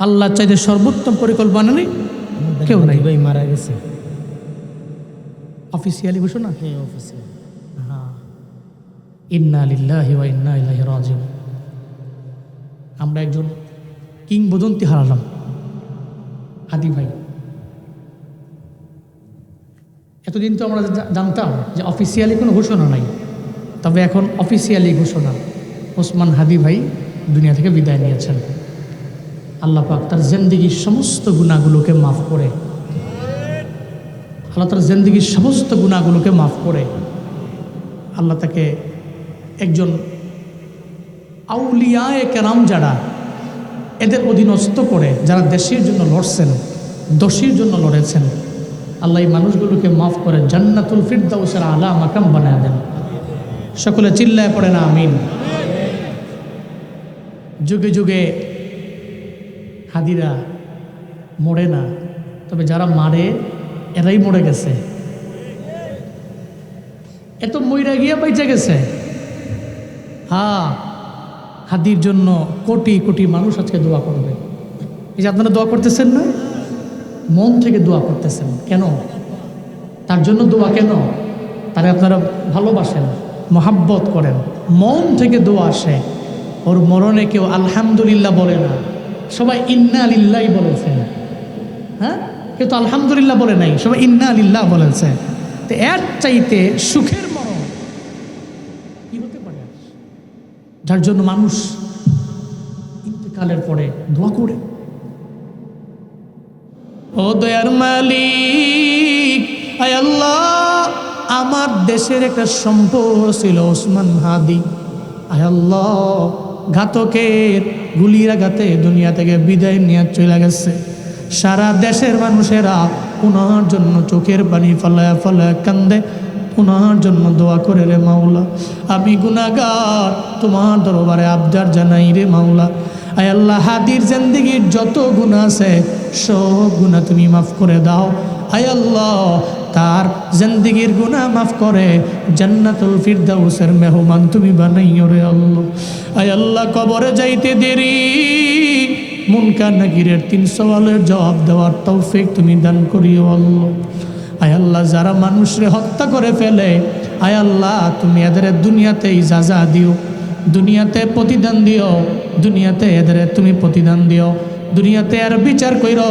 আল্লাহ চাইতে সর্বোত্তম পরিকল্পনা নেই কেউ নাই। ভাই মারা গেছে। অফিসিয়ালি ঘোষণা, হ্যাঁ অফিসিয়াল। হ্যাঁ, ইন্না লিল্লাহি ওয়া ইন্না ইলাইহি রাজিউন। আমরা একজন কিংবদন্তি হারালাম, হাদি ভাই। এতদিন তো আমরা জানতাম যে অফিসিয়ালি কোনো ঘোষণা নাই, তবে এখন অফিসিয়ালি ঘোষণা, ওসমান হাদি ভাই দুনিয়া থেকে বিদায় নিয়েছেন। আল্লাহ পাক তার জিন্দেগির সমস্ত গুনাহগুলোকে মাফ করে, আল্লাহ তার জিন্দেগির সমস্ত গুনাহগুলোকে মাফ করে আল্লাহ তাকে একজন আউলিয়ায়ে কেরাম যারা এদের অধীনস্থ করে, যারা দেশের জন্য লড়ছেন, দোষীর জন্য লড়েছেন, আল্লাহ এই মানুষগুলোকে মাফ করে জান্নাতুল ফিরদাউসের আলা মাকাম বানায় দেন। সকলে চিল্লায় পড়ে না আমিন। যুগে যুগে হাদিরা মরে না, তবে যারা মারে এরাই মরে গেছে। এত মইরা গিয়া পাইচা গেছে। হ্যাঁ, হাদির জন্য কোটি কোটি মানুষ আজকে দোয়া করবে। এই যে আপনারা দোয়া করতেছেন না, মন থেকে দোয়া করতেছেন কেন? তার জন্য দোয়া কেন? তারে আপনারা ভালোবাসেন, মহাব্বত করেন, মন থেকে দোয়া আসে। ওর মরণে কেউ আলহামদুলিল্লাহ বলে না, সবাই ইন্না লিল্লাহি বলেছেন। হ্যাঁ, কেউ তো আলহামদুলিল্লাহ বলে নাই, সবাই ইন্না লিল্লাহ বলেছে। তো এর চাইতে সুখের মরণ কি হতে পারে? যার জন্য মানুষ ইন্তেকালের পরে দোয়া করে, ও দয়ার মালিক, আয় আল্লাহ, আমার দেশের একটা সম্পদ ছিল ওসমান হাদি, আয় আল্লাহ, ঘাতকের গুলির আঘাতে দুনিয়া থেকে বিদায় নিয়ে চলে গেছে। সারা দেশের মানুষেরা ওনার জন্য চোখের পানি ফলায়া ফলায়া কান্দে, ওনার জন্য দোয়া করে রে মাওলা। আমি গুনাহগার, তোমার দরবারে আবদার জানাই রে মাওলা। আয় আল্লাহ, হাদির জিন্দেগির যত গুনাহ আছে সব গুনাহ তুমি মাফ করে দাও। আয় আল্লাহ, তার জিন্দেগির গুনাহ মাফ করে জান্নাতুল ফিরদাউসের মেহমান তুমি বানাইও রে আল্লাহ। আয় আল্লাহ, কবরে যাইতে দেরি, মুনকার নাকিরের 3 সওয়ালের জবাব দেওয়ার তৌফিক তুমি দান করিও আল্লাহ। আয় আল্লাহ, যারা মানুষরে হত্যা করে ফেলে, আয় আল্লাহ, তুমি এদের দুনিয়াতেই সাজা দিও, দুনিয়াতে প্রতিদান দিও, দুনিয়াতে এদের তুমি প্রতিদান দিও, দুনিয়াতে আর বিচার কইরো,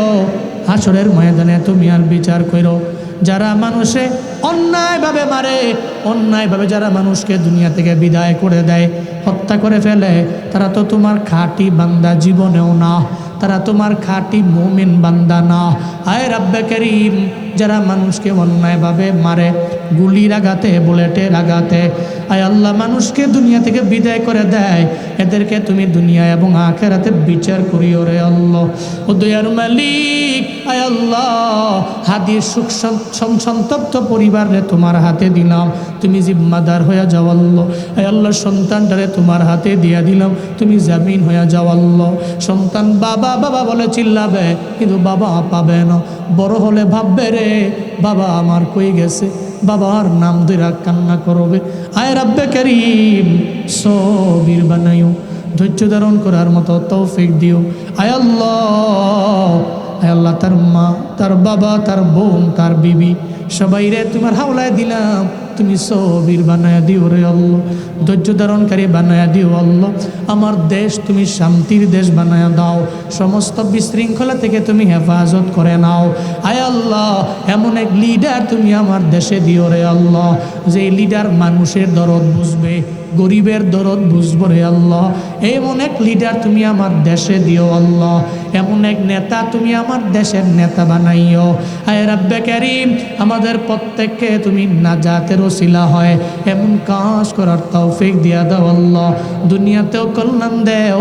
হাসরের ময়দানে তুমি আর বিচার কইরো। যারা মানুষে অন্যায়ভাবে মারে, অন্যায়ভাবে যারা মানুষকে দুনিয়া থেকে বিদায় করে দেয়, হত্যা করে ফেলে, তারা তো তোমার খাঁটি বান্দা জীবনেও না, তারা তোমার খাঁটি মুমিন বান্দা না। আয় রাব্বে করিম, যারা মানুষকে অন্যায়ভাবে মারে, গুলির আঘাতে, বুলেটের আঘাতে, আয় আল্লাহ, মানুষকে দুনিয়া থেকে বিদায় করে দেয়, এদেরকে তুমি দুনিয়া এবং আখিরাতে বিচার করিও রে আল্লাহ। ও দয়ার মালিক, আয় আল্লাহ, হাদির সুখ সন্তপ্ত পরিবারে তোমার হাতে দিলাম, তুমি জিম্মাদার হয়ে যাও আল্লাহ। আয় আল্লাহ, সন্তানটারে তোমার হাতে দিয়া দিলাম, তুমি জামিন হয়ে যাও আল্লাহ। সন্তান বাবা বাবা বলে চিল্লাবে, কিন্তু বাবা পাবে না। বড় হলে ভাববে রে, বাবা আমার কই গেছে, বাবার নাম ধরে কান্না করবে। আয় রাব্বে করিম, সবির বানাইও, ধৈর্য ধারণ করার মতো তৌফিক দিও। আয় আল্লাহ, আয় আল্লাহ, তার মা, তার বাবা, তার বোন, তার বিবি সবাই রে তোমার হাওলায় দিলাম, তুমি সবির বানায়া দিও রে আল্লাহ, ধৈর্য ধারণকারী বানায়া দিও আল্লাহ। আমার দেশ তুমি শান্তির দেশ বানায়া দাও, সমস্ত বিশৃঙ্খলা থেকে তুমি হেফাজত করে নাও। আয় আল্লাহ, এমন এক লিডার তুমি আমার দেশে দিও রে আল্লাহ, যে লিডার মানুষের দরদ বুঝবে, গরিবের দরদ বুঝবো রে আল্লাহ। এমন এক লিডার তুমি আমার দেশে দিও আল্লাহ, এমন এক নেতা তুমি আমার দেশের নেতা বানাইও। আয় রাব্বে কারীম, আমাদের প্রত্যেককে তুমি নাজাতের ওসিলা হয় এমন কাজ করার তৌফিক দিয়া দাও আল্লাহ। দুনিয়াতেও কল্যাণ দেও,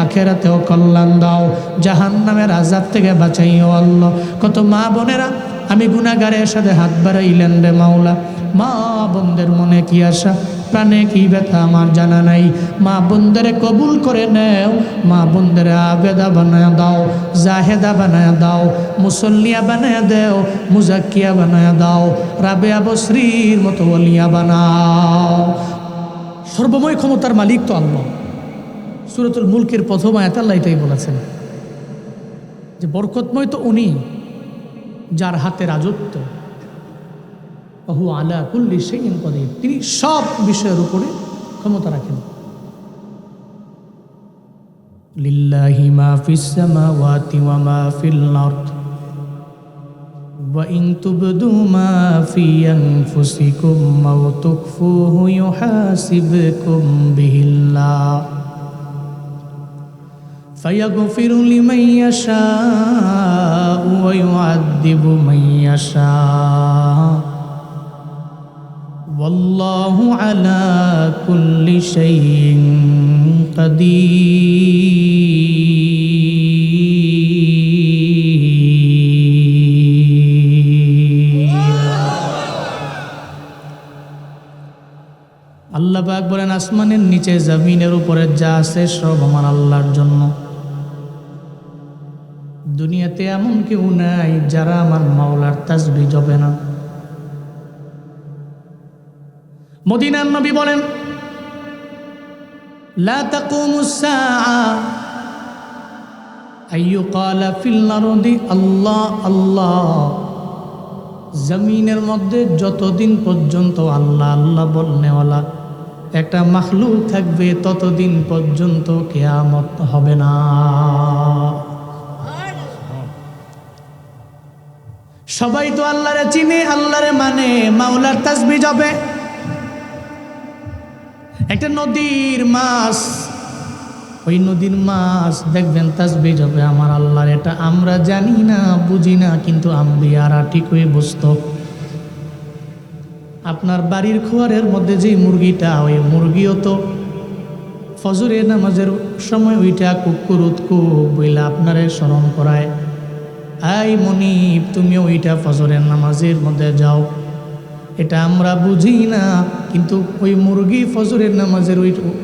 আখিরাতেও কল্যাণ দাও, জাহান্নামের আযাব থেকে বাঁচাইও আল্লাহ। কত মা বোনেরা আমি গুনাহগারের সাথে হাত বাড়াইলেন রে মাওলা। মা বোনদের মনে কি আশা, প্রাণে কি ব্যথা আমার জানা নাই। মা বোনদের কবুল করে নেও, মা বোনদের আবেদা বানায় দাও, জাহেদা বানায় দাও, মুসল্লিয়া বানায় দেও, মুজাক্কিয়া বানায় দাও, রাবেয়া বসরির মতো ওলিয়া বানাও। সর্বময় ক্ষমতার মালিক তো আল্লাহ। সূরাতুল মুলকের প্রথম আয়াতে আল্লাহ এটাই বলেছেন। যে বরকতময় তো উনি যার হাতে রাজত্ব, ওহু আলা কুল্লি শাইইন কাদির, তিনি সব বিষয়ের উপরে ক্ষমতা রাখেন। লিল্লাহি মা ফিস সামাওয়াতি ওয়া মা ফিল আরদ ওয়া ইন তুবদু মা ফি আনফুসিকুম আও তুখফুহু ইউহাসিবকুম বিহিল্লাহ ফায়াগফিরু লিমান ইয়াশাউ ওয়া ইউআযযিবু মান ইয়াশাউ ওয়াল্লাহু আলা কুল্লি শাইইন কাদির। আল্লাহ পাক বলেন, আসমানের নিচে জমিনের উপরে যা আছে সব আমার আল্লাহর জন্য। দুনিয়াতে এমন কেউ নাই যারা আমার মাওলার তাসবিহ জপে না। মদিনার নবী বলেন, লা তাকুমুস সাআ আইয়ুকালা ফিল আরদি আল্লাহ আল্লাহ। জমিনের মধ্যে যতদিন পর্যন্ত আল্লাহ আল্লাহ বলনেওয়ালা একটা মাখলুক থাকবে ততদিন পর্যন্ত কিয়ামত হবে না। সবাই তো আল্লাহরে চিনে, আল্লাহরে মানে, মাওলার তাসবিহ জপে। একটা নদীর মাছ, ওই নদীর মাছ দেখবেন তাসবিহ জপে আমার আল্লাহর। এটা আমরা জানি না, বুঝি না, কিন্তু আম্বিয়ারা ঠিকই বুঝতো। আপনার বাড়ির খোয়ারের মধ্যে যে মুরগিটা, ওই মুরগিও তো ফজরের নামাজের সময় ওইটা কুকুরুত কুক বইলা আপনারে স্মরণ করায়, আই মনিব তুমিও ওইটা ফজরের নামাজের মধ্যে যাও। এটা আমরা বুঝি না, কিন্তু ওই মুরগি ফজরের নামাজের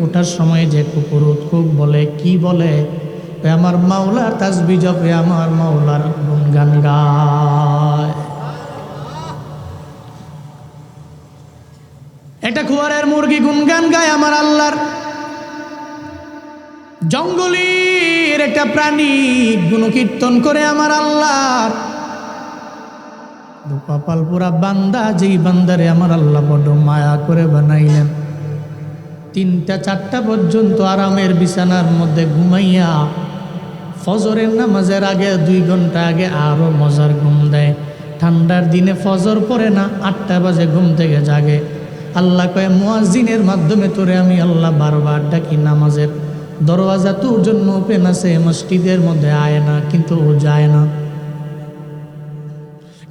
ওঠার সময় যে কুকুরুত কুক বলে, কি বলে? আমার মাওলার তাসবিহ জপে, আমার মাওলার গুণগান গায়। এটা খোয়ারের মুরগি গুণগান গায় আমার আল্লাহর। জঙ্গলের একটা প্রাণী গুণকীর্তন করে আমার আল্লাহর। কপাল পুরা বান্দা, যেই বান্দারে আমার আল্লাহ বড় মায়া করে বানাইলেন, 3টা-4টা পর্যন্ত আরামের বিছানার মধ্যে ঘুমাইয়া ফজরের নামাজের আগে 2 ঘন্টা আগে আরো মজার ঘুম দেয়। ঠান্ডার দিনে ফজর পড়ে না, 8টা বাজে ঘুম থেকে জাগে। আল্লাহ কয়, মুয়াজ্জিনের মাধ্যমে তোরে আমি আল্লাহ বারবার ডাকি, নামাজের দরওয়াজা তোর জন্য ওপেন আছে, মসজিদের মধ্যে আয় না, কিন্তু ও যায় না।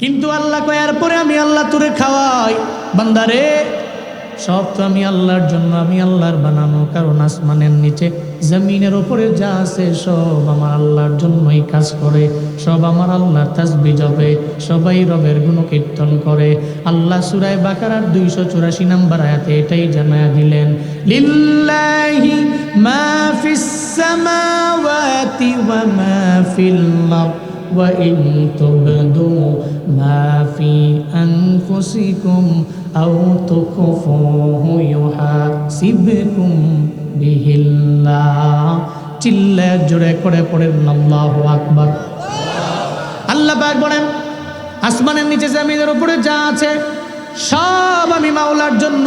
কিন্তু আল্লাহ কয়, এরপরে আমি আল্লাহ তোরে খাওয়াই। বান্দারে, সব তো আমি আল্লাহর জন্য, আমি আল্লাহর বানানো। কারণ আসমানের নিচে জমিনের ওপরে যা আছে সব আমার আল্লাহর জন্যই কাজ করে, সব আমার আল্লাহর তাসবিহ জপে, সবাই রবের গুণকীর্তন করে। আল্লাহ সূরা বাকারার 284 নম্বর আয়াতে এটাই জানায়া দিলেন, লিল্লাহি মা ফিস সামাওয়াতি ওয়া মা ফিল আরদ ওয়া ইন তুবদু মা ফি আনফুসিকুম আও তুখফুহু ইউহাসিবকুম বিহিল্লাহ। চিল্লা জোরে করে পড়েন আল্লাহু আকবার। আল্লাহ পাক বলেন, আসমানের নিচে জমিনের উপরে যা আছে সব আমি মাওলার জন্য।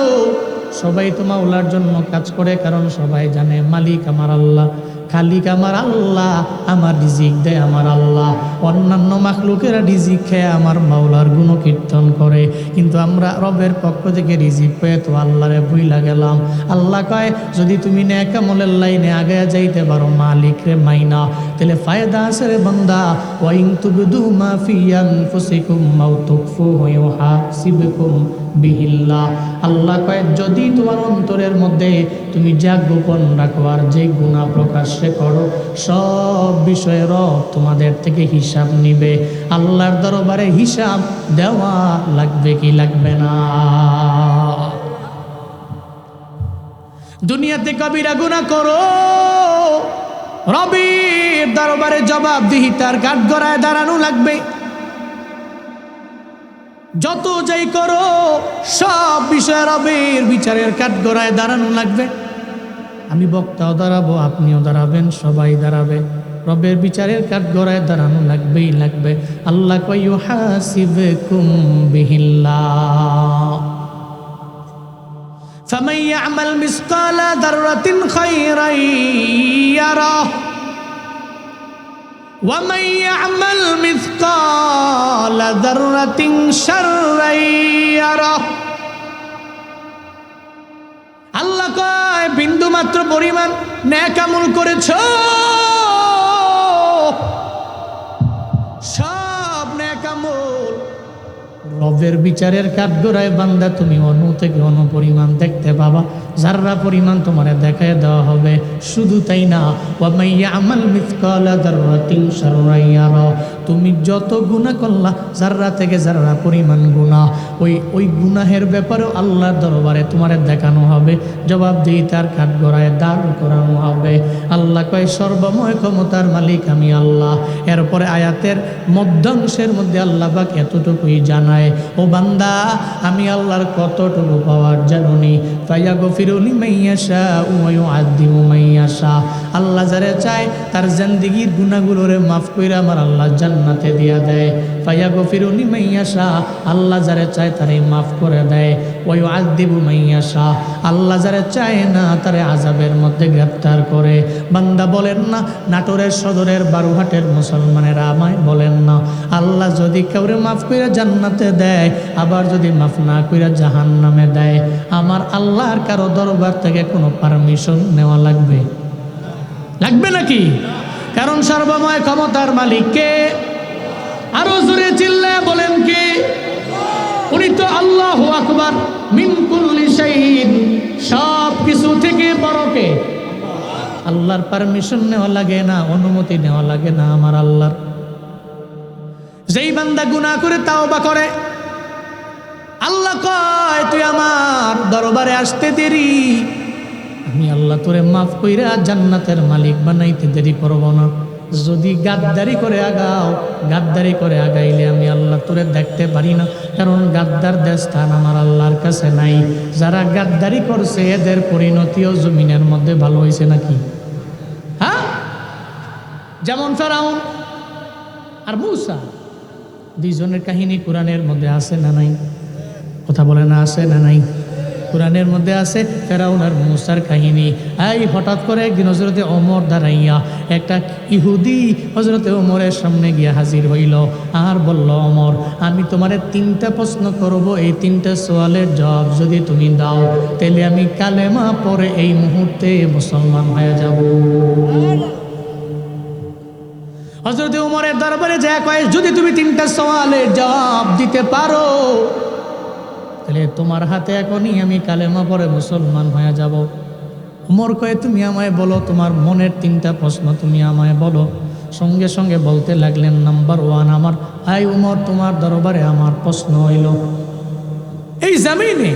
সবাই তো মাওলার জন্য কাজ করে, কারণ সবাই জানে মালিক আমার আল্লাহ, খালিক আমার আল্লাহ, আমার রিজিক দেয় আমার আল্লাহ। অন্যান্য মাখলুকেরা রিজিক খেয়ে আমার মাওলার গুণকীর্তন করে, কিন্তু আমরা রবের পক্ষ থেকে রিজিক পেয়ে তো আল্লাহরে ভুইলা গেলাম। আল্লাহ কয়, যদি তুমি নেক আমলের লাইনে আগে যাইতে পারো, মালিক রে মাইনা, তাহলে ফায়দা আছে রে বান্দা। ওয়া ইন তুবদু মা ফি আনফুসিকুম আও তুখফুহু ইউহাসিবকুম বিহিল্লাহ। আল্লাহ কয়, যদি তোমার অন্তরের মধ্যে তুমি যা গোপন রাখো আর যে গুনাহ প্রকাশ্যে করো, সব বিষয়ে রব তোমাদের থেকে হিসাব নিবে। আল্লাহর দরবারে হিসাব দেওয়া লাগবে কি লাগবে না? দুনিয়াতে কবিরা গুনাহ করো, রবের দরবারে জবাবদিহিতার কাঠগড়ায় দাঁড়ানো লাগবে। যত যাই করো, সব বিষয়ে রবের বিচারের কাঠগড়ায় দাঁড়ানো লাগবে। আমি বক্তাও দাঁড়াবো, আপনিও দাঁড়াবেন, সবাই দাঁড়াবে। রবের বিচারের কাঠগড়ায় দাঁড়ানো লাগবেই লাগবে। আল্লাহ কয় ইউহাসিবকুম বিহিল্লাহ ফামান ইয়ামাল মিসকালা যাররাতিন খায়রান ইয়ারাহ ওয়া মান ইয়ামাল মিসকালা যাররাতিন শাররান ইয়ারাহ। আল্লাহ কয় বিন্দু মাত্র পরিমাণ নেক আমল করেছো, সব নেক আমল রবের বিচারের কাঠগড়ায় বান্দা তুমি অণু থেকে অণু পরিমাণ দেখতে পাবা, যাররা পরিমাণ তোমারে দেখায় দেওয়া হবে। শুধু তাই না, ওয়া মান ইয়ামাল মিসকালা যাররাতিন শাররান ইয়ারা, তুমি যত গুনাহ করলা যাররা থেকে যাররা পরিমাণ গুনাহ, ওই গুনাহের ব্যাপারেও আল্লাহর দরবারে তোমারে দেখানো হবে, জবাবদিহিতার কাঠগড়ায় দাঁড় করানো হবে। আল্লাহ কয় সর্বময় ক্ষমতার মালিক আমি আল্লাহ। এরপরে আয়াতের মধ্যাংশের মধ্যে আল্লাহ পাক এতটুকুই জানায়, ও বান্দা আমি আল্লাহর কতটুকু পাওয়ার জানুনি, ফায়াগফিরু লিমান ইয়াশা ওয়া ইউআযযিবু মান ইয়াশা। আল্লাহ যারে চায় তার জিন্দেগীর গুনাহগুলোরে মাফ কইরা আমার আল্লাহ জান্নাতে দিয়া দেয়। ফায়াগফিরু লিমান ইয়াশা, আল্লাহ যারে চায় তারে মাফ করে দেয়। ওয়া ইউআযযিবু মান ইয়াশা, আল্লাহ যারে চায় না তারে আযাবের মধ্যে গ্রেফতার করে। বান্দা বলেন না, নাটোরের সদরের বারুহাটের মুসলমানেরা আমায় বলেন না, আল্লাহ যদি কাউরে মাফ কইরা জান্নাতে দেয়, আবার যদি মাফ না কইরা জাহান্নামে দেয়, আমার আল্লাহর কারো দরবার থেকে কোনো পারমিশন নেওয়া লাগবে নাকি? কারণ সর্বময় ক্ষমতার মালিক কে? আরো জোরে চিল্লায় বলেন কে? উনি তো আল্লাহু আকবার, মিন কুল্লি শাইইন, সব কিছু থেকে বড় কে? আল্লাহর পারমিশন নেওয়া লাগে না, অনুমতি নেওয়া লাগে না আমার আল্লাহর। যেই বান্দা গুনাহ করে তাওবা করে, আল্লাহ কয় তুই আমার দরবারে আসতে দেরি, আমি আল্লাহ তোরে মাফ কইরা জান্নাতের মালিক বানাইতে দেরি করব না। যদি গাদ্দারি করে আগাও, গাদ্দারি করে আগাইলে আমি আল্লাহ তোরে দেখতে পারি না, কারণ গাদ্দারদের স্থান আমার আল্লাহর কাছে নাই। যারা গাদ্দারি করছে এদের পরিণতিও জমিনের মধ্যে ভালো হয়েছে নাকি? হ্যাঁ, যেমন ফেরাউন আর মূসা, দুইজনের কাহিনী কোরআনের মধ্যে আছে না নাই? কথা বলে না, আছে না নাই? কোরআনের মধ্যে আছে ফেরাউন আর মূসার কাহিনী। এই হঠাৎ করে একদিন হযরতে ওমর দাঁড়াইয়া একটা ইহুদি হযরতে ওমরের সামনে গিয়া হাজির হইল আর বলল, ওমর আমি তোমারে 3টা প্রশ্ন করব, এই 3টা সওয়ালের জবাব যদি তুমি দাও তাহলে আমি কালেমা পড়ে এই মুহূর্তে মুসলমান হয়ে যাব। হযরতে ওমরের দরবারে যা কয়, যদি তুমি 3টা সওয়ালের জবাব দিতে পারো তাহলে তোমার হাতে এখনই আমি কালেমা পড়ে মুসলমান হয়ে যাব। ওমর কয়, তুমি আমায় বলো, তোমার মনের 3টা প্রশ্ন তুমি আমায় বলো। সঙ্গে সঙ্গে বলতে লাগলেন, নাম্বার 1, আমার হাই ওমর তোমার দরবারে আমার প্রশ্ন হইল, এই জমিনে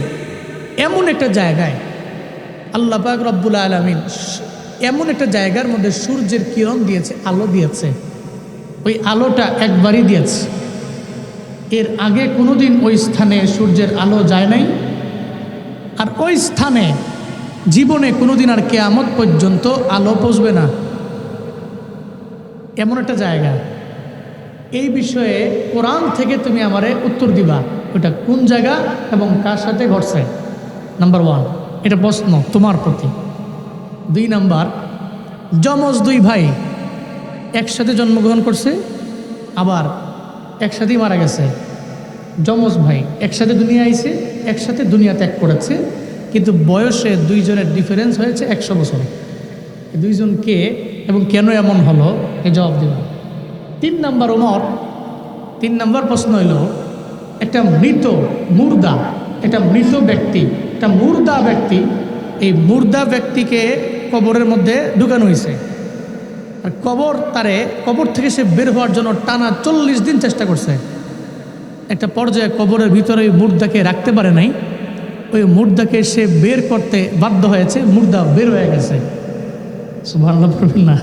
এমন একটা জায়গায় আল্লাহ পাক রব্বুল আলামিন এমন একটা জায়গার মধ্যে সূর্যের কিরণ দিয়েছে, আলো দিয়েছে, ওই আলোটা একবারই দিয়েছে, এর আগে কোনোদিন ওই স্থানে সূর্যের আলো যায় নাই, আর ওই স্থানে জীবনে কোনোদিন আর কিয়ামত পর্যন্ত আলো পৌঁছবে না, এমন একটা জায়গা। এই বিষয়ে কোরআন থেকে তুমি আমারে উত্তর দিবা, ওটা কোন জায়গা এবং কার সাথে ঘটছে। নাম্বার 1, এটা প্রশ্ন তোমার প্রতি। 2 নাম্বার, যমজ 2 ভাই একসাথে জন্মগ্রহণ করছে, আবার একসাথেই মারা গেছে। যমজ ভাই একসাথে দুনিয়া আইছে, একসাথে দুনিয়া ত্যাগ করেছে, কিন্তু বয়সে 2 জনের ডিফারেন্স হয়েছে 100 বছর। 2 জন কে এবং কেন এমন হলো, এই জবাব দিবা। 3 নাম্বার ওমর, 3 নাম্বার প্রশ্ন হইল, একটা মুর্দা একটা মৃত ব্যক্তি, একটা মুর্দা ব্যক্তি, এই মুর্দা ব্যক্তিকে কবরের মধ্যে ঢুকানো হয়েছে, আর কবর থেকে সে বের হওয়ার জন্য টানা 40 দিন চেষ্টা করছে। একটা পর্যায়ে কবরের ভিতরে ওই মুর্দাকে রাখতে পারে নাই, ওই মুর্দাকে সে বের করতে বাধ্য হয়েছে, মুর্দা বের হয়ে গেছে। সুবহানাল্লাহ বলবেন না?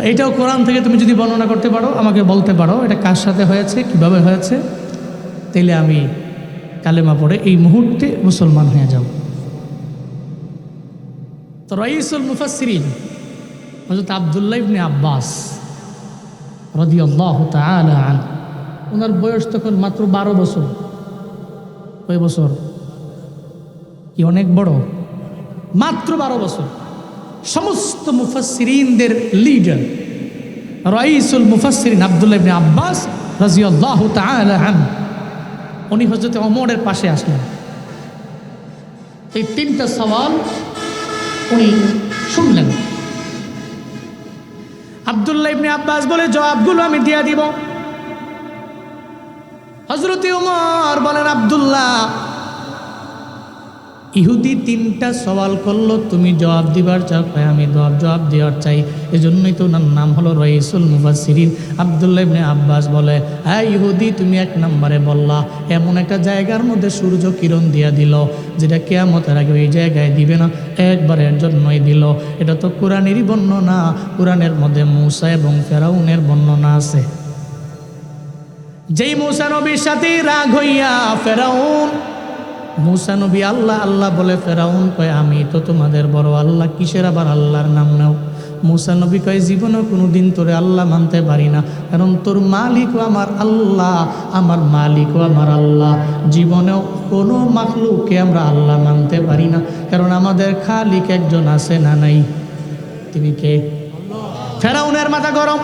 এইটাও কোরআন থেকে তুমি যদি বর্ণনা করতে পারো, আমাকে বলতে পারো এটা কার সাথে হয়েছে, কিভাবে হয়েছে, তাইলে আমি কালেমা পড়ে এই মুহূর্তে মুসলমান হয়ে যাব। তো রাইসুল মুফাসসিরিন হযরত আব্দুল্লাহ ইবনে আব্বাস রাদিয়াল্লাহু তাআলা আনহু, ওনার বয়স তখন মাত্র 12 বছর। কয় বছর? কি অনেক বড়? মাত্র 12 বছর। সমস্ত মুফাসসিরিনদের লিডার, রাইসুল মুফাসসিরিন আব্দুল্লাহ ইবনে আব্বাস রাদিয়াল্লাহু তাআলা আনহু, উনি হযরত ওমরের পাশে আসলেন। এই 3টা সওয়াল উনি শুনলেন। আব্দুল্লাহ ইবনে আব্বাস বলে, জবাবগুলো আমি দিয়ে দিব। হযরত ওমর বলেন, আব্দুল্লাহ, ইহুদি 3টা সওয়াল করলো, তুমি জবাব দিবার চাও? আমি জবাব দেওয়ার চাই। এজন্যই তো ওনার নাম হলো রাইসুল মুফাসসিরিন। আব্দুল্লাহ ইবনে আব্বাস বলে, হ্যাঁ ইহুদি, তুমি 1 নম্বরে বললা এমন একটা জায়গার মধ্যে সূর্য কিরণ দিয়া দিল, যেটা কিয়ামতের আগে ওই জায়গায় দিবে না, একবারের জন্যই দিল। এটা তো কোরআনেরই বর্ণনা। কোরআনের মধ্যে মূসা এবং ফেরাউনের বর্ণনা আছে। যেই মূসা নবীর সাথে রাগ হইয়া ফেরাউন, মূসা নবী আল্লাহ আল্লাহ বলে, ফেরাউন কয় আমি তো তোমাদের বড় আল্লাহ, কিসের আবার আল্লাহর নাম নাও? মূসা নবী কয়, জীবনেও কোনো দিন তোরে আল্লাহ মানতে পারি না, কারণ তোর মালিকও আমার আল্লাহ, আমার মালিকও আমার আল্লাহ। জীবনেও কোনো মাখলুককে আমরা আল্লাহ মানতে পারি না, কারণ আমাদের খালিক একজন আছে না নাই? তিনি কে? ফেরাউনের মাথা গরম,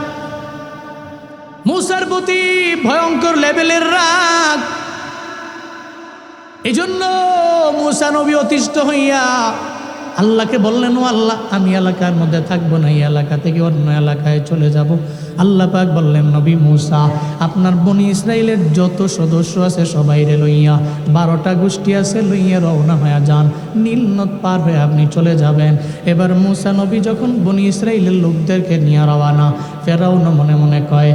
মূসার প্রতি ভয়ঙ্কর লেভেলের রাগ। এই জন্য মূসা নবী অতিষ্ঠ হইয়া আল্লাহকে বললেন, ও আল্লাহ, আমি এলাকার মধ্যে থাকবো না, এই এলাকা থেকে অন্য এলাকায় চলে যাব। আল্লাহ পাক বললেন, নবী মূসা, আপনার বনি ইসরাইলের যত সদস্য আছে সবাইরে লইয়া, 12টা গোষ্ঠী আছে, লইয়া রওনা হয়ে যান, নীল নদ পার হয়ে আপনি চলে যাবেন। এবার মূসা নবী যখন বনি ইসরাইলের লোকদেরকে নিয়ে রওনা, ফেরাউন মনে মনে কয়,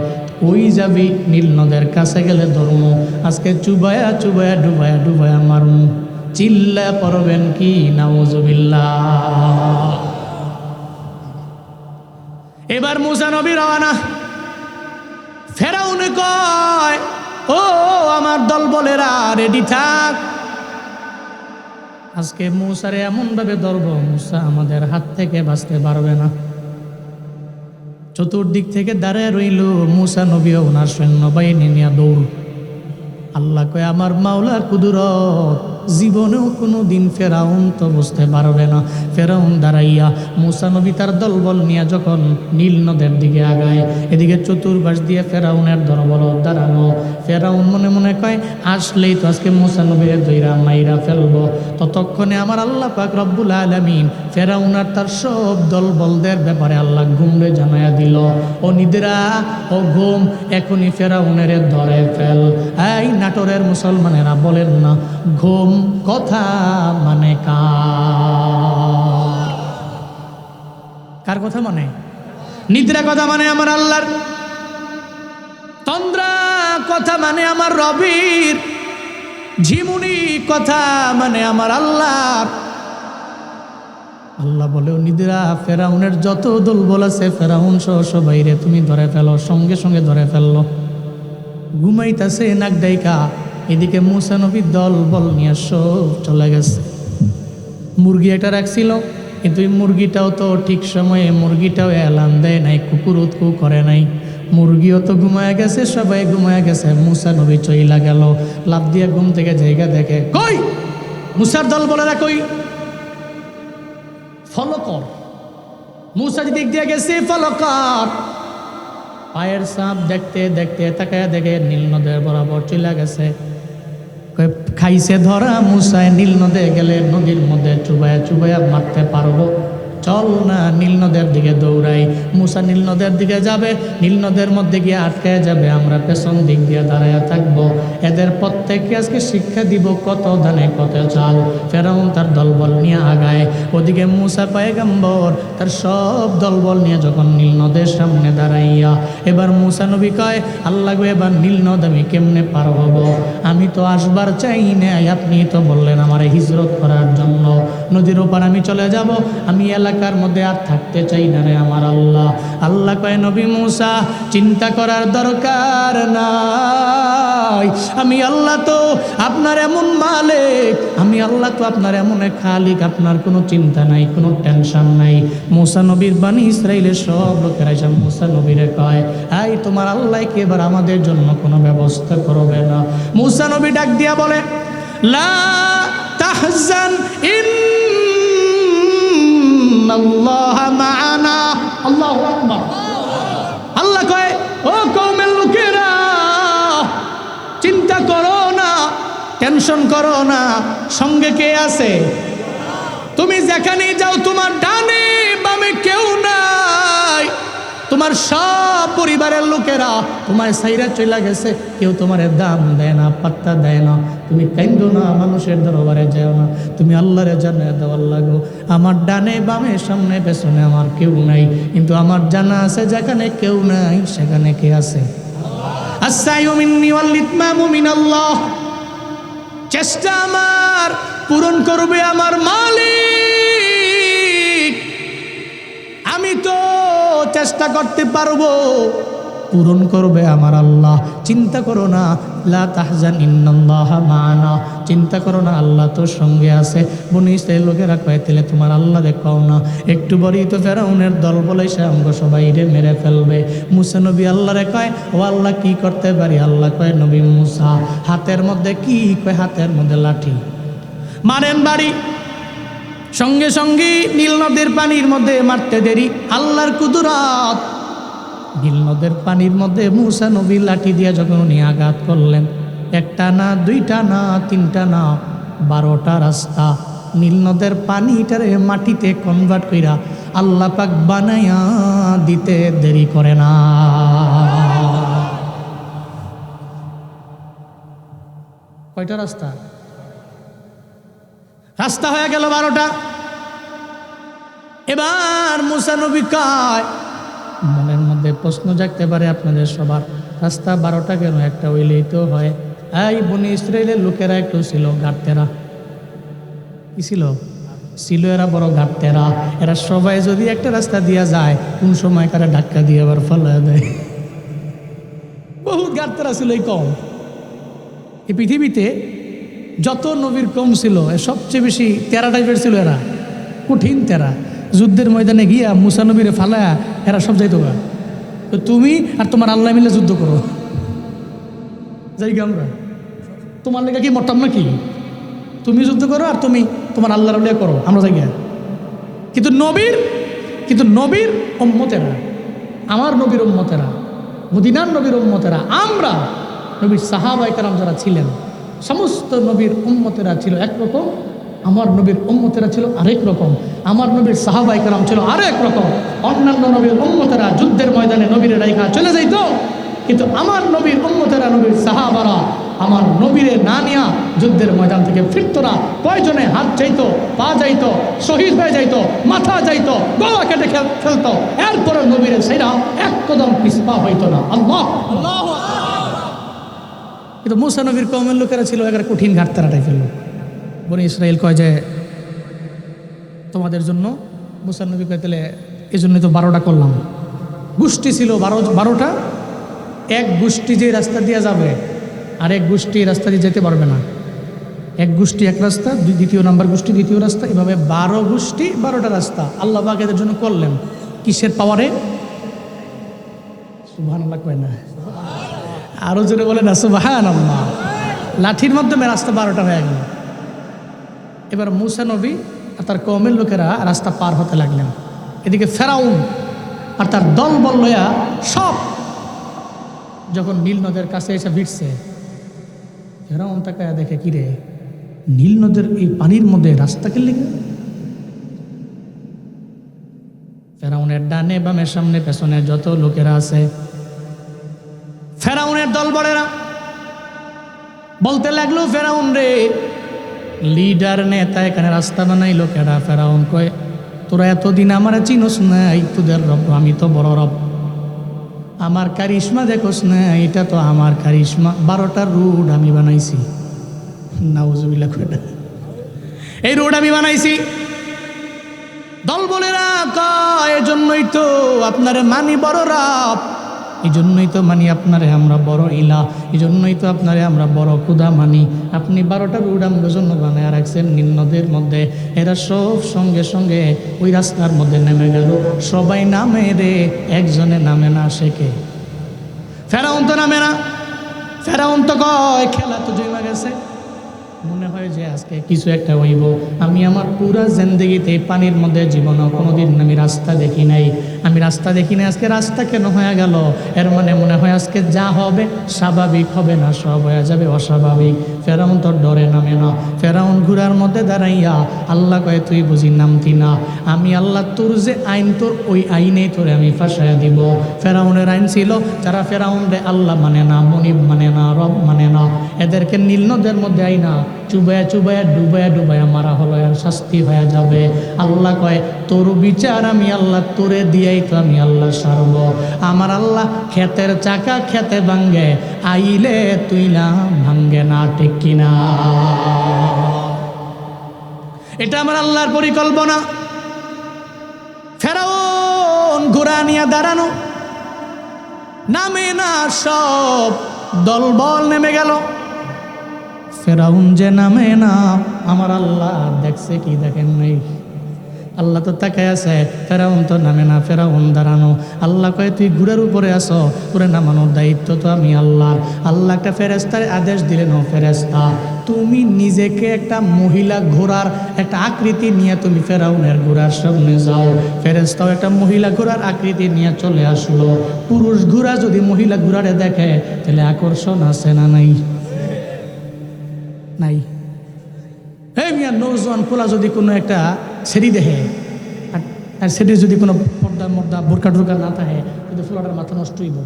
ওই যাবি নীল নদের কাছে গেলে ধর্ম, আজকে চুবায়া চুবায়া ডুবায়া ডুবায়া মারমু। চিল্লা পড়বেন কি নাউজুবিল্লাহ। এবার মূসা নবী রওনা। ফেরাউন কয়, ও আমার দল বলেরা রেডি থাক, আজকে মূসারে এমন ভাবে ধরব, মূসা আমাদের হাত থেকে বাঁচতে পারবে না। চতুর্দিক থেকে দাঁড়ায় রইল মূসা নবী ও ওনার সৈন্যবাহিনী নিয়ে দৌড়। আল্লাহ কয়, আমার মাওলার কুদরত, জীবনেও কোনো দিন ফেরাউন তো বুঝতে পারবে না। ফেরাউন দাঁড়াইয়া মূসা নবী তার দলবল নিয়ে যখন নীল নদের দিকে আগায়, এদিকে চতুর্পাশ দিয়ে ফেরাউনের দলবল দাঁড়ানো। ফেরাউন মনে মনে কয়, আসলেই তো আজকে মূসা নবীর দইরা মাইরা ফেলবো। ততক্ষণে আমার আল্লাহ পাক রব্বুল আলামিন ফেরাউন আর তার সব দলবলদের ব্যাপারে আল্লাহ ঘুমরে জানাইয়া দিল, ও নিদ্রা, ও ঘুম, এখনই ফেরাউনের ধরে ফেল। এই নাটোরের মুসলমানেরা বলেন না, ঘুম কথা মানে কার কথা মানে? নিদ্রা কথা মানে আমার আল্লাহর, তন্দ্রা কথা মানে আমার রবির, ঝিমুনি কথা মানে আমার আল্লাহর। আল্লাহ বলেও নিদ্রা, ফেরাউনের যত দলবল আছে ফেরাউন সহ সবাইরে তুমি ধরে ফেলো, সঙ্গে সঙ্গে ধরে ফেললো। ঘুমাইতেছে নাক ডাইকা, এদিকে মূসা নবীর দল বল নিয়ে সব চলে গেছে। মুরগি একটা রাখছিল, কিন্তু এই মুরগিটাও তো ঠিক সময়ে মুরগিটাও এলান দেয় নাই, কুকুর উৎকু করে নাই। মুরগিও তো ঘুমায় গেছে, সবাই ঘুমায় গেছে। মূসা নবী চইলা গেল, লাফ দিয়ে ঘুম থেকে জায়গা দেখে, কই মূসার দল বলেরা কই, ফলো কর। মূসা দিক দিয়ে গেছে, ফলো কর। পায়ের সাপ দেখতে দেখতে তাকায় দেখে নীল নদের বরাবর চলে গেছে। খাইছে ধরা, মূসায় নীল নদে গেলে নদীর মধ্যে চুবায়া চুবায়া মারতে পারবো, চল না নীল নদের দিকে দৌড়াই। মূসা নীল নদের দিকে যাবে, নীল নদের মধ্যে গিয়ে আটকায় যাবে, আমরা পেছন দিক দিয়ে দাঁড়ায় থাকবো। এদের প্রত্যেককে আজকে শিক্ষা দিব, কত ধানে কত চাল। ফেরাউন তার দলবল নিয়ে আগায়, ওদিকে মূসা পয়গম্বর তার সব দলবল নিয়ে যখন নীল নদের সামনে দাঁড়াইয়া, এবার মূসা নবী কয়, আল্লাহ গো, এবার নীল নদ আমি কেমনে পার হব? আমি তো আসবার চাই না, আপনি তো বললেন আমার হিজরত করার জন্য, নদীর ওপার আমি চলে যাব। আমি এলাকার মধ্যে আর থাকতে চাই না রে আমার আল্লাহ। আল্লাহ কয় নবী মুসা চিন্তা করার দরকার নাই, আমি আল্লাহ তো আপনার এমন মালিক, আমি আল্লাহ তো আপনার এমন এক খালিক, আপনার কোনো চিন্তা নাই, কোনো টেনশন নাই। মুসা নবীর বানি ইসরাইলের সব লোকেরা এসে মুসা নবীরে কয়, এই তোমার আল্লাহ কি এবার আমাদের জন্য কোনো ব্যবস্থা করবে না? মুসা নবী ডাক দিয়া বলে, লা তাহজান ইন্নাল্লাহা মা'ানা। আল্লাহু আকবার। আল্লাহ কয়, ও কওমের লোকেরা, চিন্তা করো না, টেনশন করো না, সঙ্গে কে আছে? তুমি যেখানে যাও তোমার ডানে বামে কেউ নাই, তোমার সব পরিবারের লোকেরা তোমার সাইরা চলে গেছে, কেউ তোমার দাম দেয় না, পাত্তা দেয় না। তুমি কান্দো না, মানুষের দরবারে যাও না, তুমি আল্লাহরে জানায় দেওয়ার লাগো, আমার ডানে বামে সামনে পেছনে আমার কেউ নাই, কিন্তু আমার জানা আছে যেখানে কেউ নাই সেখানে কে আছে? আস-সাইয়ু মিন্নি ওয়াল ইতমামু মিনাল্লাহ। চেষ্টা আমার পূরণ করবে আমার মালিক, আমি তো চেষ্টা করতে পারবো, পূরণ করবে আমার আল্লাহ। চিন্তা করো না, লা তাহজান ইন্নাল্লাহা মা'ানা, চিন্তা করো না, আল্লাহ তোর সঙ্গে আছে। বনি ইসরাইল লোকেরা কয়, তাহলে তোমার আল্লাহ দেখাও না, একটু বড়ই তো ফেরাউনের দল বলে সে আমগো সবাই মেরে ফেলবে। মুসা নবী আল্লাহরে কয়, ও আল্লাহ কি করতে পারি? আল্লাহ কয়, নবী মুসা হাতের মধ্যে কি? কয় হাতের মধ্যে লাঠি, মারেন বাড়ি। সঙ্গে সঙ্গে নীল নদের পানির মধ্যে মারতে দেরি, আল্লাহর কুদরত। নীল নদের পানির মধ্যে মুসা নবী লাঠি দিয়ে যখন উনি আঘাত করলেন, একটা না, দুইটা না, তিনটা না, 12টা রাস্তা নীল নদের পানিটারে মাটিতে কনভার্ট কইরা আল্লাহ পাক বানায়া দিতে দেরি করে না। কয়টা রাস্তা? রাস্তা হয়ে গেল 12টা। এবার মুসা নবী কয়, মনের মধ্যে প্রশ্ন জাগতে পারে আপনাদের সবার, রাস্তা 12টা কেন? একটা হইলেই তো হয়। এই বনি ইসরাইলের লোকেরা একটু ছিল গাঁটতেরা। কি ছিল? ছিল এরা বড় গাঁটতেরা। এরা সবাই যদি একটা রাস্তা দিয়া যায়, কোন সময় কারা ধাক্কা দিয়ে আবার ফেলা দেয়। বহুত গাঁটতেরা ছিল এই কম। এই পৃথিবীতে যত নবীর কম ছিল, সবচেয়ে বেশি তেরা টাইপের ছিল এরা, কঠিন তেরা। যুদ্ধের ময়দানে গিয়া মুসা নবীরে ফালায়া এরা সব যাইতো গা, তো তুমি আর তোমার আল্লাহ মিলে যুদ্ধ করো। যাই গে আমরা, তোমার লেগে কি মরতাম নাকি? তুমি যুদ্ধ করো আর তুমি তোমার আল্লাহর লেগে করো, আমরা যাই গিয়া। কিন্তু নবীর উম্মতেরা, আমার নবীর উম্মতেরা, মদিনার নবীর উম্মতেরা, আমরা নবীর সাহাবায়ে কেরাম যারা ছিলেন, সমস্ত নবীর উম্মতেরা ছিল একরকম, আমার নবীর উম্মতেরা ছিল আরেক রকম, আমার নবীর সাহাবায়ে কেরাম ছিল আরেক রকম। অন্যান্য নবীর উম্মতেরা যুদ্ধের ময়দানে নবীর রাইখা চলে যাইত, কিন্তু আমার নবীর উম্মতেরা, নবীর সাহাবারা আমার নবীরে না নিয়া যুদ্ধের ময়দান থেকে ফিরত না। প্রয়োজনে হাত যাইতো, পা যাইতো, শহীদ হয়ে যাইতো, মাথা যাইতো, গলা কেটে ফেলতো, এরপরে নবীরে সেরা এক কদম পিছপা হইতো না। আল্লাহ। কিন্তু মুসা নবীর কওমের লোকেরা ছিল একেবারে কঠিন ঘাটতারা টাইপের লোক। বনি ইসরাইল কয় যে তোমাদের জন্য, মুসা নবী কয় তাহলে এই জন্যই তো 12টা করলাম। গোষ্ঠী ছিল 12টা। এক গোষ্ঠী যে রাস্তা দিয়ে যাবে আর এক গোষ্ঠী রাস্তা দিয়ে যেতে পারবে না। এক গোষ্ঠী এক রাস্তা, দ্বিতীয় নাম্বার গোষ্ঠী দ্বিতীয় রাস্তা, এভাবে 12 গোষ্ঠী 12টা রাস্তা আল্লাহ পাক এদের জন্য করলেন। কিসের পাওয়ারে? সুবহানাল্লাহ কয় না, আরো জোরে বলে না সুবহানাল্লাহ। লাঠির মাধ্যমে রাস্তা 12টা হয়ে গেল। এবার মুসা নবী আর তার কওমের লোকেরা রাস্তা পার হতে লাগলেন। এদিকে ফেরাউন আর তার দল বল লইয়া সব যখন নীল নদের কাছে এসে ভিড়ছে, ফেরাউন তাকায়া দেখে, কিরে নীল নদের এই পানির মধ্যে রাস্তা কে লেগে? ফেরাউনের ডানে বামে সামনে পেছনে যত লোকেরা আছে, ফেরাউনের দল বড়েরা বলতে লাগলো, ফেরাউন রে, লিডার নেতা এখানে রাস্তা বানাইলো কেডা? ফেরাউন কয়, তোরা এতদিন আমার চিনোস নাই, তোদের রব আমি তো বড় রব, আমার কারিশমা দেখোস না, এটা তো আমার কারিশমা, 12টা রোড আমি বানাইছি। নাউজুবিল্লাহ কয় না, এই রোড আমি বানাইছি। দলবলেরা কয় এজন্যই তো আপনারে মানি বড় রব, এই জন্যই তো মানি আপনারে আমরা বড় ইলা, এই জন্যই তো আপনারে আমরা বড় খুদা মানি। আপনি 12টা উড়ান জন্য বানায় রাখছেন নীল নদের মধ্যে। এরা সব সঙ্গে সঙ্গে ওই রাস্তার মধ্যে নেমে গেল। সবাই নামে রে, একজনে নামে না, সে কে? ফেরাউন তো নামে না। ফেরাউন তো কয় খেলা তো জমা গেছে, মনে হয় যে আজকে কিছু একটা হইব। আমি আমার পুরা জিন্দেগিতে পানির মধ্যে জীবনে কোনোদিন আমি রাস্তা দেখি নাই, আমি রাস্তা দেখি নাই, আজকে রাস্তা কেন হয়ে গেল? এর মানে মনে হয় আজকে যা হবে স্বাভাবিক হবে না, সব হয়ে যাবে অস্বাভাবিক। ফেরাউন তোর ডরে নামে না। ফেরাউন ঘোড়ার মধ্যে দাঁড়াইয়া আল্লাহ কয়ে তুই বুঝি নামতি না, আমি আল্লাহ তোর যে আইন তোর ওই আইনেই তোরে আমি ফাঁসাইয়া দিব। ফেরাউনের আইন ছিল যারা ফেরাউন রে আল্লাহ মানে না, মনিব মানে না, রব মানে না, এদেরকে নীল নদের মধ্যে আইনা চুবায়া চুবায়া ডুবায়া ডুবায়া মারা হলো, আর শাস্তি হয়ে যাবে। আল্লাহ কয় তোর বিচার আমি আল্লাহ তোরে দিয়েই তো আমি আল্লাহ সারব। আমার আল্লাহ ক্ষেতের চাকা খেতে ভাঙ্গে, আইলে তুই না ভাঙ্গে না, ঠিক কিনা? এটা আমার আল্লাহর পরিকল্পনা। ফেরাউন ঘোড়া নিয়ে দাঁড়ানো, নামে না, সব দলবল নেমে গেল। ফেরাউন যে নামে না, আমার আল্লাহ দেখছে কি দেখেন নাই? আল্লাহ তো তাকায় আছে, ফেরাউন তো নামে না, ফেরাউন দাঁড়ানো। আল্লাহ কয় তুই ঘোড়ার উপরে আসো, তোরে নামানোর দায়িত্ব তো আমি আল্লাহর। আল্লাহ একটা ফেরেস্তার আদেশ দিলেন, ও ফেরেস্তা তুমি নিজেকে একটা মহিলা ঘোড়ার একটা আকৃতি নিয়ে তুমি ফেরাউনের ঘোড়ার সামনে যাও। ফেরেস্তাও একটা মহিলা ঘোড়ার আকৃতি নিয়ে চলে আসলো। পুরুষ ঘোড়া যদি মহিলা ঘোড়ারে দেখে তাহলে আকর্ষণ আছে না নাই? নাই। এই মিয়া নৌজওয়ান পোলা যদি কোনো একটা ছেড়ি দেখে, আর সেটি যদি কোনো পর্দা মর্দা বোরকা টোরকা না থাকে, কিন্তু পোলাটার মাথা নষ্ট হইব।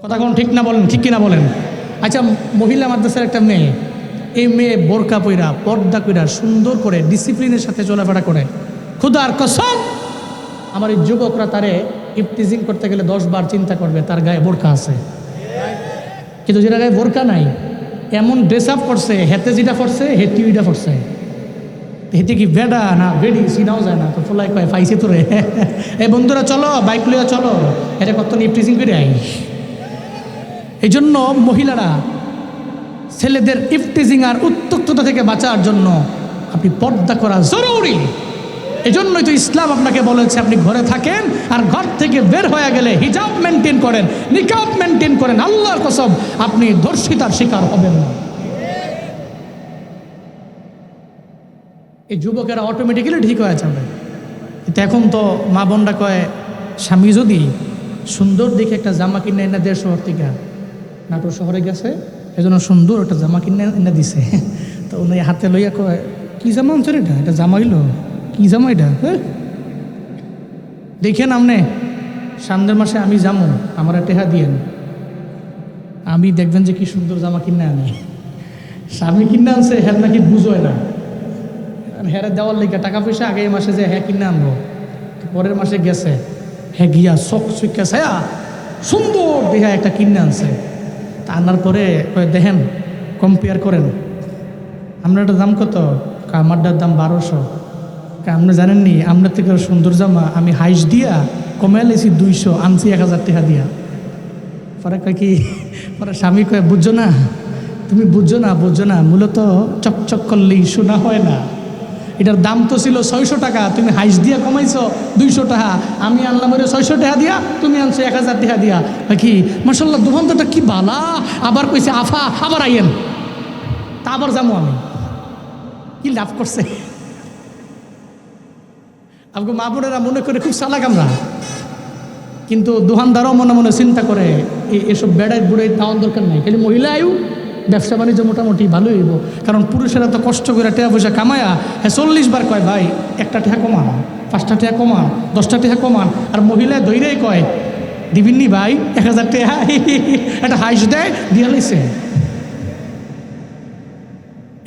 কথা কোন ঠিক না বলেন? ঠিক কিনা বলেন? আচ্ছা, মহিলা মাদ্রাসার একটা মেয়ে, এই মেয়ে বোরকা পইরা পর্দা কইরা সুন্দর করে ডিসিপ্লিনের সাথে চলাফেরা করে, খুদার কসম আমার এই যুবকরা তারে ইফটিজিং করতে গেলে 10 বার চিন্তা করবে তার গায়ে বোরকা আছে। কিন্তু যেটা গায়ে বোরকা নাই, এমন ড্রেস আপ করছে, হেতে যেটা পড়ছে হেটি ওইটা পড়ছে, হেতে কি বেডা না বেডি চিনাও যায় না। তো ফলাই কয় পাইছে তোরে। এই বন্ধুরা চলো বাইক লইয়া চলো, এটা কত ইফটিজিং করে আই। এই জন্য মহিলারা ছেলেদের ইফটিজিং আর উত্তক্ততা থেকে বাঁচার জন্য আপনি পর্দা করা জরুরি। এই জন্যই তো ইসলাম আপনাকে বলেছে আপনি ঘরে থাকেন, আর ঘর থেকে বের হয়ে গেলে হিজাব মেনটেন করেন, নিকাব মেনটেন করেন। আল্লাহর কসম আপনি ধর্ষিতার শিকার হবেন না। এই যুবকেরা অটোমেটিক্যালি ঠিক হয়ে যাবে। কিন্তু এখন তো মা বোনরা কয় স্বামী যদি সুন্দর দেখে একটা জামা কিনে এনে দেড় শহর থেকে নাটোর শহরে গেছে, এজন্য সুন্দর একটা জামা কিনে এনে দিছে, তো উনি হাতে লইয়া কয় কি জামা আনছো এটা? এটা জামা হইল কি জামা এটা? দেখেন আপনি সামনের মাসে আমি যাবো, আমার টেহা দিয়েন, আমি দেখবেন যে কি সুন্দর জামা কিনে আনি। স্বামী কিনে আনছে, হ্যাঁ নাকি বুঝোয় না, হ্যাঁ দেওয়ার লেগে টাকা পয়সা আগে মাসে যে হ্যাঁ কিনে আনবো, পরের মাসে গেছে হ্যাঁ গিয়া চোখ চুইকা সুন্দর দেহা একটা কিনে আনছে। তা আনার পরে দেখেন কম্পেয়ার করেন, আমরা একটা দাম কত? আমারটার দাম 1200। আপনি জানেননি আপনার থেকে সুন্দর জামা আমি হাইস দিয়া কমে লেছি 200, আনছি 1000 টাকা দিয়া। পরে কয় কি, পরে স্বামী কয় বুঝছো না, তুমি বুঝছো না, মূলত চকচক করলেই শোনা হয় না। এটার দাম তো ছিল 600 টাকা, তুমি হাইস দিয়া কমাইছো 200 টাকা, আমি আনলাম ওরে 600 টাকা দিয়া, তুমি আনছো 1000 টাকা দিয়া। কি মাশাআল্লাহ দোকানদারটা কি বালা, আবার কইছে আফা আবার আইয়েন, তা আবার যাবো আমি। কি লাভ করছে? আমাকে মা বোনেরা মনে করে খুব চালাক আমরা, কিন্তু দোকানদারও মনে মনে চিন্তা করে এসব বেড়াই বুড়াই তাওয়ার দরকার নাই, খালি মহিলা আয়ু ব্যবসা বাণিজ্য মোটামুটি ভালোই হইব। কারণ পুরুষেরা তো কষ্ট করে টাকা পয়সা কামায়া 40 বার কয় ভাই একটা টাকা কমান, 5টা টাকা কমান, 10টা টাকা কমান, আর মহিলা ধৈরেই কয় দিবিননি ভাই 1000 টাকা, একটা হাইস দেয় দিয়ে লাইছে।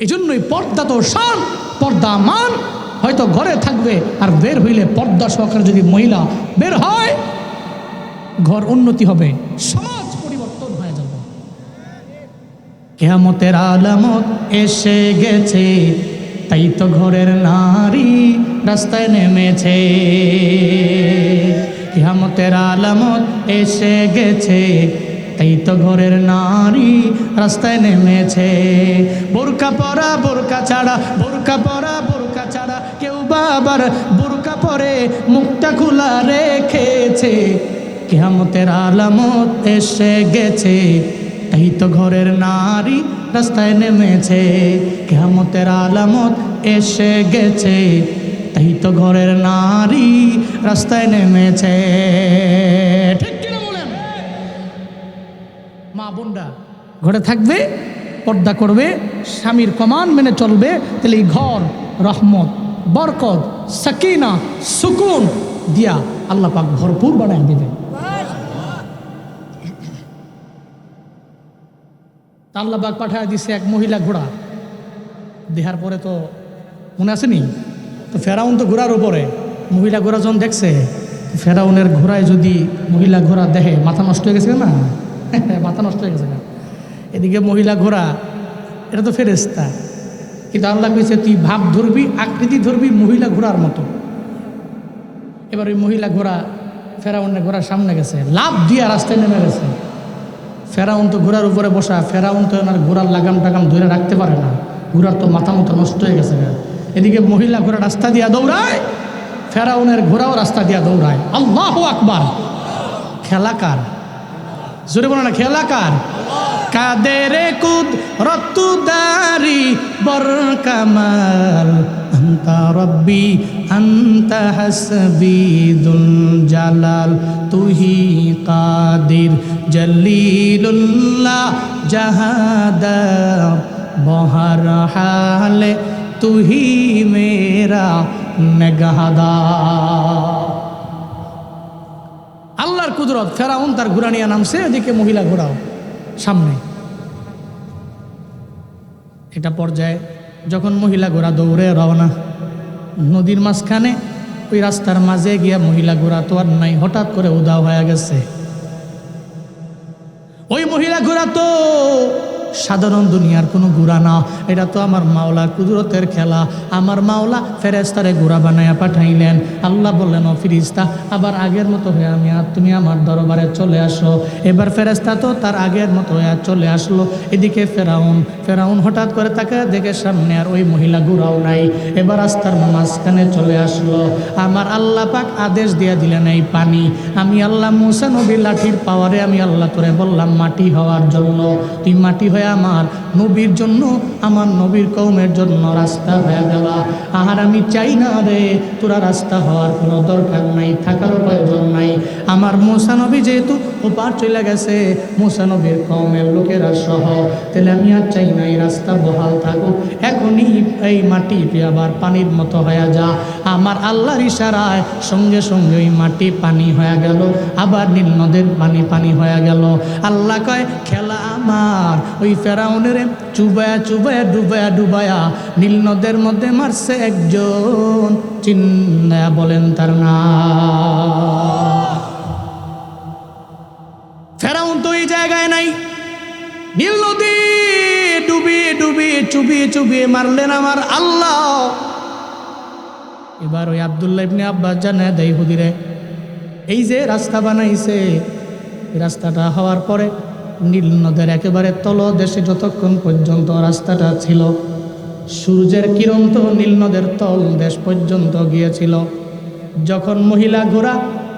এই জন্যই পর্দা তো শান, পর্দা মান। হয়তো ঘরে থাকবে আর বের হইলে পর্দা সহকারে যদি মহিলা বের হয়, ঘর উন্নতি হবে, সমাজ পরিবর্তন হয়ে যাবে। কিয়ামতের আলামত এসে গেছে, তাই তো ঘরের নারী রাস্তায় নেমেছে, কিয়ামতের আলামত এসে গেছে, তাই তো ঘরের নারী রাস্তায় নেমেছে। বোরকা পরা বোরকা ছাড়া, বোরকা পরা বোরকা ছাড়া, কেউ বা আবার বোরকা পরে মুখটা খোলা রেখেছে, কিয়ামতের আলামত এসে গেছে, তাই তো ঘরের নারী রাস্তায় নেমেছে, কিয়ামতের আলামত এসে গেছে, তাই তো ঘরের নারী রাস্তায় নেমেছে। ঠিক কিনা বলেন? মা বোনরা ঘরে থাকবে, পর্দা করবে, স্বামীর কমান্ড মেনে চলবে, তাহলে এই ঘর রহমত, বরকত, সাকিনা, সুকুন দিয়া আল্লাহ পাক ভরপুর বানায় দেবে। আল্লাহ পাক পাঠায় দিছে এক মহিলা ঘোড়া, দেহার পরে তো মনে আসেনি তো ফেরাউন তো ঘোড়ার উপরে, মহিলা ঘোড়া যখন দেখছে, ফেরাউনের ঘোড়ায় যদি মহিলা ঘোড়া দেখে মাথা নষ্ট হয়ে গেছে না, মাথা নষ্ট হয়ে গেছে না। এদিকে মহিলা ঘোড়া, এটা তো ফেরেশতা, কিন্তু আল্লাহ কইছে তুই ভাব ধরবি, আকৃতি ধরবি মহিলা ঘোড়ার মতো। এবার ওই মহিলা ঘোড়া ফেরাউনের ঘোড়ার সামনে গেছে, লাফ দিয়া রাস্তায় নেমে গেছে। ফেরাউন তো ঘোড়ার উপরে বসা, ফেরাউন তো ওনার ঘোড়ার লাগাম টাগাম ধরে রাখতে পারে না, ঘোড়ার তো মাথা মতো নষ্ট হয়ে গেছে। এদিকে মহিলা ঘোড়া রাস্তা দিয়া দৌড়ায়, ফেরাউনের ঘোড়াও রাস্তা দিয়া দৌড়ায়। আল্লাহু আকবার! খেলাকার, জোরে বলো না খেলাকার। কাদের কুদরতুদারি বর কামাল, আনতা রব্বি আনতা হাসবি দুল জালাল, তুহি কাদির জলিলুল্লাহ জাহাদার, বহর হালে তুহি মেরা নেগাহদার। আল্লাহর কুদরত, ফেরাউন তার ঘোড়া নিয়ে নামছে, এদিকে মহিলা ঘোড়াও সামনে। এটা পর্যায়ে যখন মহিলা ঘোড়া দৌড়ে রওনা, নদীর মাঝখানে ওই রাস্তার মাঝে গিয়া মহিলা ঘোড়া তো আর নাই, হঠাৎ করে উধাও হয়ে গেছে। ওই মহিলা ঘোড়া তো সাধারণ দুনিয়ার কোনো ঘোড়া না, এটা তো আমার মাওলার কুদরতের খেলা। আমার মাওলা ফেরেশতারে ঘোড়া বানায়া পাঠাইলেন। আল্লাহ বললেন, ও ফেরেশতা, আবার আগের মতো হয়ে তুমি আমার দরবারে চলে আসো। এবার ফেরেশতা তো তার আগের মতো হয়ে চলে আসলো। এদিকে ফেরাউন হঠাৎ করে তাকে দেখে সামনে আর ওই মহিলা ঘোড়াও নাই। এবার রাস্তার মাঝখানে চলে আসলো। আমার আল্লাহ পাক আদেশ দিয়ে দিলেন, এই পানি, আমি আল্লাহ মুসা নবীর লাঠির পাওয়ারে আমি আল্লাহ তোরে বললাম মাটি হওয়ার জন্য, তুই মাটি হয়ে আমার নবীর জন্য, আমার নবীর কওমের জন্য রাস্তা হয়ে গেলা। আর আমি চাই না রে তোরা রাস্তা হওয়ার কোনো দরকার নাই, থাকার প্রয়োজন নাই। আমার মুসা নবী যেহেতু ওপার চলে গেছে, মুসা নবীর কওমের লোকেরা সহ, তাহলে আমি আর চাই না এই রাস্তা বহাল থাকুক, এখনই এই মাটি আবার পানির মতো হয়ে যা। আমার আল্লাহর ইশারায় সঙ্গে সঙ্গে ওই মাটি পানি হয়ে গেল, আবার নীল নদের পানি হয়ে গেল। আল্লাহ কয়, খেলা আমার ওই ফেরাউনের চুবায়া চুবায়া ডুবায়া ডুবায়া নীল নদের মধ্যে মারছে একজন, চিন্তা বলেন তার নাম। ফেরাউন তো এই জায়গায় নাই, নীল নদী ডুবিয়ে ডুবিয়ে চুবিয়ে চুবিয়ে মারলেন আমার আল্লাহ। এবার ওই আব্দুল্লাহ ইবনে আব্বাস জানায় দেয়, হুদিরে এই যে রাস্তা বানাইছে, রাস্তাটা হওয়ার পরে নীল নদের একেবারে তলদেশে যতক্ষণ পর্যন্ত রাস্তাটা ছিল, সূর্যের কিরণ তো নীল নদের তল দেশ পর্যন্ত গিয়েছিল। যখন মহিলা ঘোড়া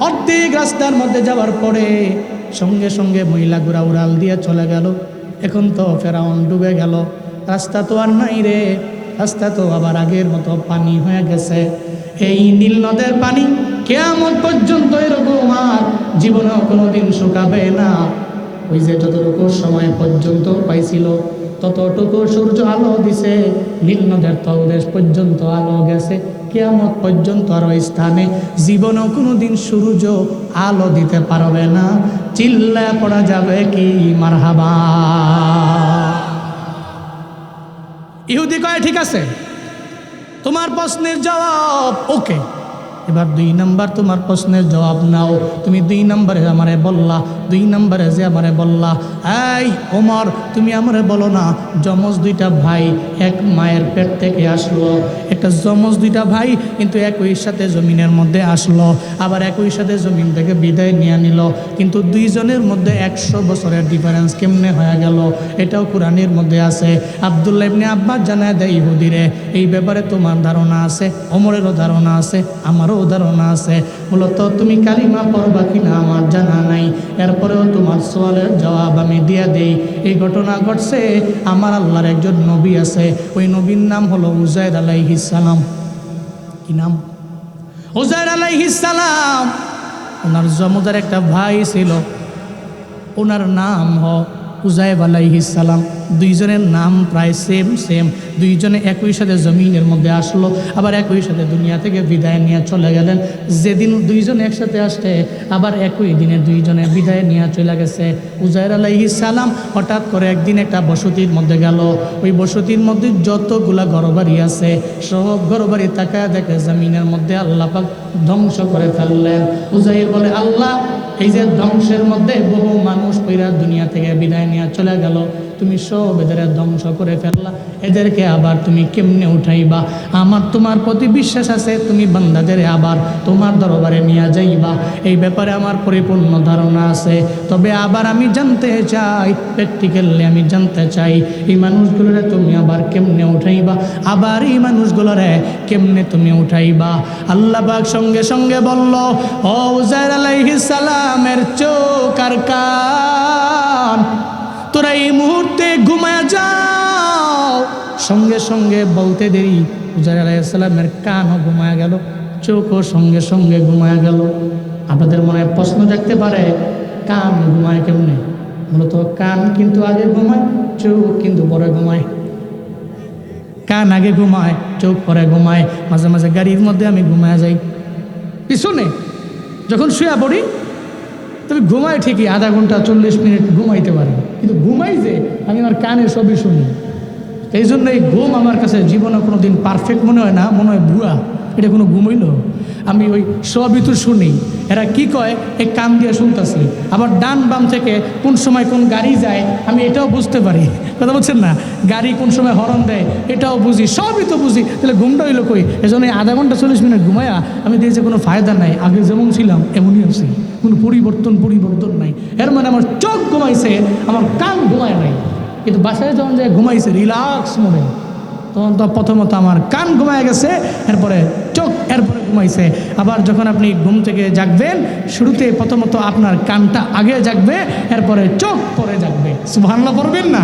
অর্ধেক রাস্তার মধ্যে যাওয়ার পরে সঙ্গে সঙ্গে মহিলা ঘোড়া উড়াল দিয়ে চলে গেল। এখন তো ফেরাউন ডুবে গেল, রাস্তা তো আর নাই রে, রাস্তা তো আবার আগের মতো পানি হয়ে গেছে। এই নীল নদের পানি কিয়ামত পর্যন্ত এরকম আর জীবনেও কোনোদিন শুকাবে না। ওই যে যতটুকু সময় পর্যন্ত পাইছিল ততটুকু সূর্য আলো দিছে, নীল নদের তলদেশ পর্যন্ত আলো গেছে, কিয়ামত পর্যন্ত আর ওই স্থানে জীবনেও কোনোদিন সূর্য আলো দিতে পারবে না। চিল্লায় পড়া যাবে কি মারহাবা। ইহুদি কয়, ঠিক আছে, তোমার প্রশ্নের জবাব ওকে। এবার 2 নাম্বার তোমার প্রশ্নের জবাব নাও। তুমি 2 নম্বরে আমারে বললা, 2 নম্বরে যে আমারে বললা, এই ওমর তুমি আমারে বলো না যমজ 2টা ভাই এক মায়ের পেট থেকে আসলো, একটা যমজ 2টা ভাই কিন্তু একই সাথে জমিনের মধ্যে আসলো, আবার একই সাথে জমিন থেকে বিদায় নিয়ে নিল, কিন্তু 2 জনের মধ্যে 100 বছরের ডিফারেন্স কেমনে হয়ে গেল? এটাও কোরআনের মধ্যে আছে। আব্দুল্লাহ ইবনে আব্বাস জানায় দেয় ইহুদিরে, এই ব্যাপারে তোমার ধারণা আছে, ওমরেরও ধারণা আছে, আমারও ধারণা আছে। মূলত তুমি কালিমা পড়বা কিনা আমার জানা নাই, এরপরেও তোমার সওয়ালের জবাব আমি দিয়ে দেই। এই ঘটনা ঘটছে, আমার আল্লাহর একজন নবী আছে, ওই নবীর নাম হলো উজাইর আলাইহিস সালাম। কি নাম? উজাইর আলাইহিস সালাম। ওনার জমজের একটা ভাই ছিল, ওনার নাম উজাইব আলাইহিস সালাম। 2 জনের নাম প্রায় সেম। 2 জনে একই সাথে জমিনের মধ্যে আসলো, আবার একই সাথে দুনিয়া থেকে বিদায় নিয়ে চলে গেলেন। যেদিন 2 জন একসাথে আসছে, আবার একই দিনে 2 জনে বিদায় নিয়ে চলে গেছে। উজাইর আলাইহিস সালাম হঠাৎ করে একদিন একটা বসতির মধ্যে গেল। ওই বসতির মধ্যে যতগুলা ঘরবাড়ি আছে সব ঘরবাড়ি তাকায় দেখে জমিনের মধ্যে আল্লাহ পাক ধ্বংস করে ফেললেন। উজাইর বলে, আল্লাহ এই যে ধ্বংসের মধ্যে বহু মানুষ পইরা দুনিয়া থেকে বিদায় নিয়ে চলে গেল, তুমি সব এদের ধ্বংস করে ফেললা, এদেরকে আবার তুমি কেমনে উঠাইবা? আমার তোমার প্রতি বিশ্বাস আছে, তুমি বান্দাদের আবার তোমার দরবারে নিয়ে যাইবা, এই ব্যাপারে আমার পরিপূর্ণ ধারণা আছে। তবে আবার আমি জানতে চাই, প্র্যাকটিক্যালি আমি জানতে চাই, এই মানুষগুলোরে তুমি আবার কেমনে উঠাইবা? আবার এই মানুষগুলোরে কেমনে তুমি উঠাইবা? আল্লাহ পাক সঙ্গে সঙ্গে বলল, ও উজাইর আলাইহিস সালামের চোখ আর কান, তোরা এই মুহূর্তে ঘুমায় যাও। সঙ্গে সঙ্গে বলতে দেরি উজাইর আলাইহিস সালামের কানও ঘুমায় গেল, চোখও সঙ্গে সঙ্গে ঘুমায় গেল। আপনাদের মনে প্রশ্ন জাগতে পারে, কান ঘুমায় কেমনে? মূলত কান কিন্তু আগে ঘুমায়, চোখ কিন্তু পরে ঘুমায়। কান আগে ঘুমায়, চোখ পরে ঘুমায়। মাঝে মাঝে গাড়ির মধ্যে আমি ঘুমায় যাই, পিছনে যখন শুয়ে পড়ি তবে ঘুমাই ঠিকই, আধা ঘন্টা 40 মিনিট ঘুমাইতে পারি, কিন্তু ঘুমাই যে আমি আমার কানে সবই শুনি। এই জন্য এই ঘুম আমার কাছে জীবনে কোনো দিন পারফেক্ট মনে হয় না, মনে হয় ভুয়া। এটা কোনো ঘুম হইল? আমি ওই সবই তো শুনি। এরা কি কয় এই কান দিয়ে শুনতেছি, আবার ডান বাম থেকে কোন সময় কোন গাড়ি যায় আমি এটাও বুঝতে পারি। কথা বলছেন না? গাড়ি কোন সময় হর্ন দেয় এটাও বুঝি, সবই তো বুঝি। তাহলে ঘুমটা হইলো কই? এজন্য এই আধা ঘন্টা 40 মিনিট ঘুমায়া আমি দিয়েছি কোনো ফায়দা নাই, আগে যেমন ছিলাম এমনই আছি, কোনো পরিবর্তন নাই। এর মানে আমার চোখ ঘুমাইছে, আমার কান ঘুমায় নাই। কিন্তু বাসায় যখন যায় ঘুমাইছে রিল্যাক্স মনে, তখন তো প্রথমত আমার কান ঘুমায় গেছে, এরপরে চোখ, এরপরে ঘুমাইছে। আবার যখন আপনি ঘুম থেকে জাগবেন, শুরুতে প্রথমত আপনার কানটা আগে জাগবে, এরপরে চোখ পরে জাগবে। সুবহানাল্লাহ পড়বেন না?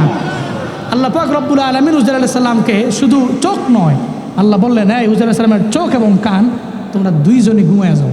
আল্লাহ পাক রব্বুল আলামিন উজাইর আলাইহিস সালামকে শুধু চোখ নয়, আল্লাহ বললেন, এই উজাইর আলাইহিস সালামের চোখ এবং কান তোমরা 2 জনই ঘুমায় যাও।